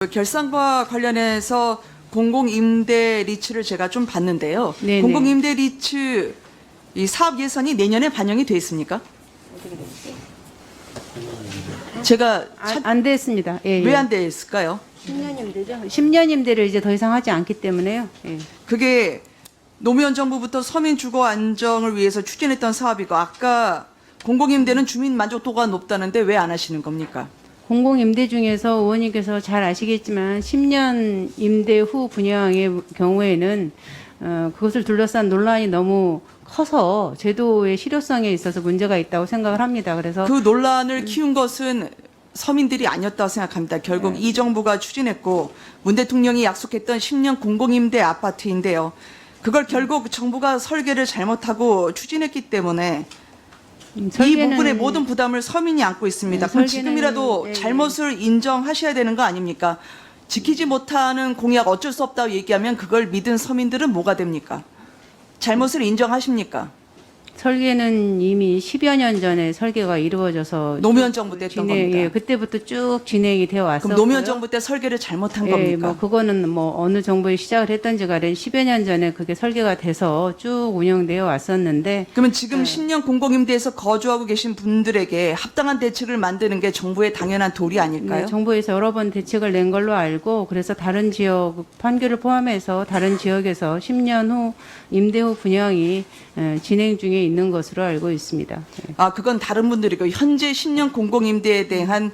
결산과 관련해서 공공임대 리츠를 제가 좀 봤는데요. 네네. 공공임대 리츠 이 사업 예산이 내년에 반영이 돼 있습니까? 제가 안 됐습니다. 예, 왜 안 돼 있을까요? 10년 임대죠. 10년 임대를 이제 더 이상 하지 않기 때문에요. 예. 그게 노무현 정부부터 서민 주거 안정을 위해서 추진했던 사업이고 아까 공공임대는 주민 만족도가 높다는데 왜 안 하시는 겁니까? 공공임대 중에서 의원님께서 잘 아시겠지만 10년 임대 후 분양의 경우에는 그것을 둘러싼 논란이 너무 커서 제도의 실효성에 있어서 문제가 있다고 생각을 합니다. 그래서 그 논란을 키운 것은 서민들이 아니었다고 생각합니다. 결국 이 정부가 추진했고 문 대통령이 약속했던 10년 공공임대 아파트인데요. 그걸 결국 정부가 설계를 잘못하고 추진했기 때문에 이 부분의 모든 부담을 서민이 안고 있습니다. 그럼 지금이라도 네. 잘못을 인정하셔야 되는 거 아닙니까? 지키지 못하는 공약 어쩔 수 없다고 얘기하면 그걸 믿은 서민들은 뭐가 됩니까? 잘못을 인정하십니까? 설계는 이미 10여 년 전에 설계가 이루어져서 노무현 정부 때 했던 겁니다. 예, 그때부터 쭉 진행이 되어 왔었고요. 그럼 노무현 정부 때 설계를 잘못한 예, 겁니까? 뭐 그거는 뭐 어느 정부에 시작을 했던지 간에 10여 년 전에 그게 설계가 돼서 쭉 운영되어 왔었는데 그러면 지금 10년 공공임대에서 거주하고 계신 분들에게 합당한 대책을 만드는 게 정부의 당연한 도리 아닐까요? 네, 정부에서 여러 번 대책을 낸 걸로 알고 그래서 다른 지역 판교를 포함해서 다른 지역에서 10년 후 임대 후 분양이 진행 중에 있는 것으로 알고 있습니다. 예. 아, 그건 다른 분들이고 현재 10년 공공임대에 대한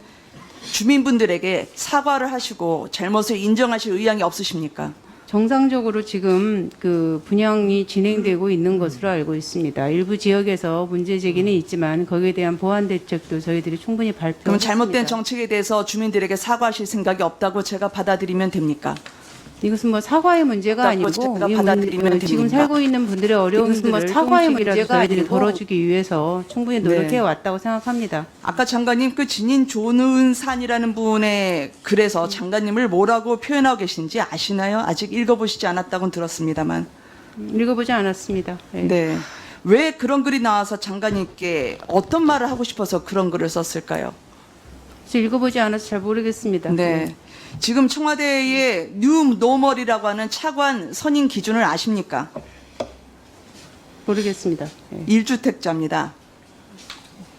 주민분들에게 사과를 하시고 잘못을 인정하실 의향이 없으십니까? 정상적으로 지금 그 분양이 진행되고 있는 것으로 알고 있습니다. 일부 지역에서 문제 제기는 있지만 거기에 대한 보완 대책도 저희들이 충분히 그럼 발표했습니다. 잘못된 정책에 대해서 주민들에게 사과하실 생각이 없다고 제가 받아들이면 됩니까? 이것은 뭐 사과의 문제가 없다고 아니고 제가 받아들이면 지금 됩니까? 살고 있는 분들의 어려움들을 뭐 사과의 문제가 저희들이 아니고 덜어주기 위해서 충분히 노력해 네. 왔다고 생각합니다. 아까 장관님 그 진인 조은산이라는 분의 글에서 장관님을 뭐라고 표현하고 계신지 아시나요? 아직 읽어보시지 않았다고 들었습니다만. 읽어보지 않았습니다. 예. 네. 왜 그런 글이 나와서 장관님께 어떤 말을 하고 싶어서 그런 글을 썼을까요? 저 읽어보지 않아서 잘 모르겠습니다. 네. 지금 청와대의 뉴 노멀이라고 하는 차관 선임 기준을 아십니까? 모르겠습니다. 예. 1주택자입니다.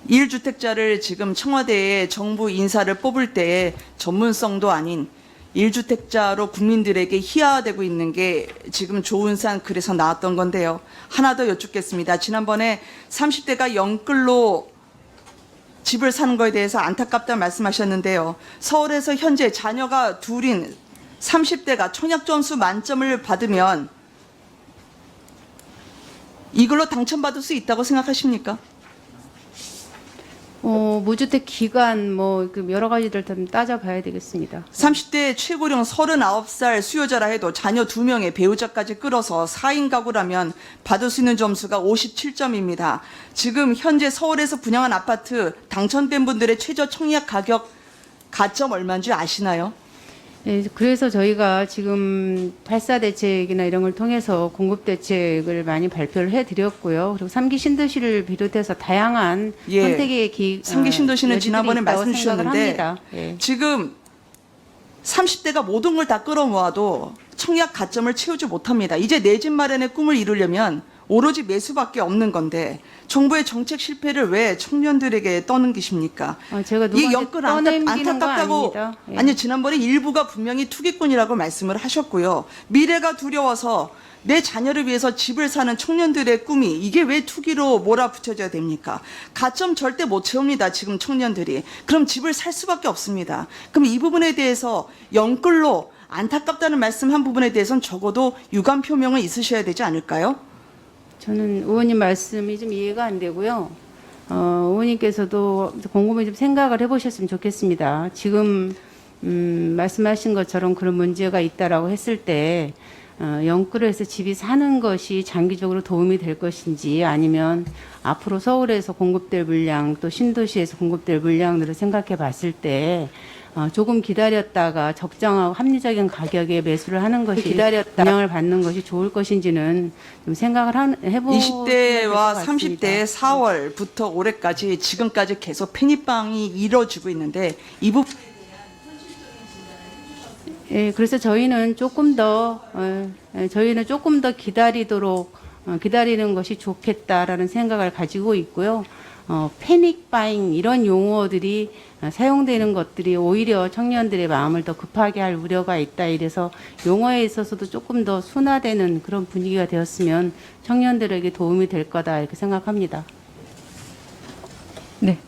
1주택자를 지금 청와대에 정부 인사를 뽑을 때에 전문성도 아닌 1주택자로 국민들에게 희화되고 있는 게 지금 조은산 글에서 나왔던 건데요. 하나 더 여쭙겠습니다. 지난번에 30대가 영끌로 집을 사는 거에 대해서 안타깝다 말씀하셨는데요. 서울에서 현재 자녀가 둘인 30대가 청약점수 만점을 받으면 이걸로 당첨받을 수 있다고 생각하십니까? 무주택 기간 뭐 여러 가지들 좀 따져봐야 되겠습니다. 30대 최고령 39살 수요자라 해도 자녀 2명의 배우자까지 끌어서 4인 가구라면 받을 수 있는 점수가 57점입니다. 지금 현재 서울에서 분양한 아파트 당첨된 분들의 최저 청약 가격 가점 얼마인지 아시나요? 네, 그래서 저희가 지금 8사 대책이나 이런 걸 통해서 공급 대책을 많이 발표를 해드렸고요. 그리고 3기 신도시를 비롯해서 다양한 예. 선택의 3기 신도시는 여지들이 지난번에 있다고 말씀 생각을 주셨는데 합니다. 예. 지금 30대가 모든 걸 다 끌어모아도 청약 가점을 채우지 못합니다. 이제 내 집 마련의 꿈을 이루려면 오로지 매수밖에 없는 건데 정부의 정책 실패를 왜 청년들에게 떠넘기십니까? 제가 이 영끌 떠넘기는 거 안타깝다고 아닙니다. 예. 아니요, 지난번에 일부가 분명히 투기꾼이라고 말씀을 하셨고요. 미래가 두려워서 내 자녀를 위해서 집을 사는 청년들의 꿈이 이게 왜 투기로 몰아붙여져야 됩니까? 가점 절대 못 채웁니다. 지금 청년들이. 그럼 집을 살 수밖에 없습니다. 그럼 이 부분에 대해서 영끌로 안타깝다는 말씀한 부분에 대해서는 적어도 유감 표명은 있으셔야 되지 않을까요? 저는 의원님 말씀이 좀 이해가 안 되고요. 의원님께서도 곰곰이 좀 생각을 해보셨으면 좋겠습니다. 지금 말씀하신 것처럼 그런 문제가 있다라고 했을 때 영끌을 해서 집이 사는 것이 장기적으로 도움이 될 것인지 아니면 앞으로 서울에서 공급될 물량 또 신도시에서 공급될 물량들을 생각해 봤을 때 조금 기다렸다가 적정하고 합리적인 가격에 매수를 하는 것이 분양을 받는 것이 좋을 것인지는 좀 생각을 해보고 20대와 30대의 4월부터 올해까지 지금까지 계속 팽이빵이 이뤄지고 있는데 이 부분 예, 그래서 저희는 조금 더 기다리는 것이 좋겠다라는 생각을 가지고 있고요. 패닉 바잉 이런 용어들이 사용되는 것들이 오히려 청년들의 마음을 더 급하게 할 우려가 있다. 이래서 용어에 있어서도 조금 더 순화되는 그런 분위기가 되었으면 청년들에게 도움이 될 거다 이렇게 생각합니다. 네.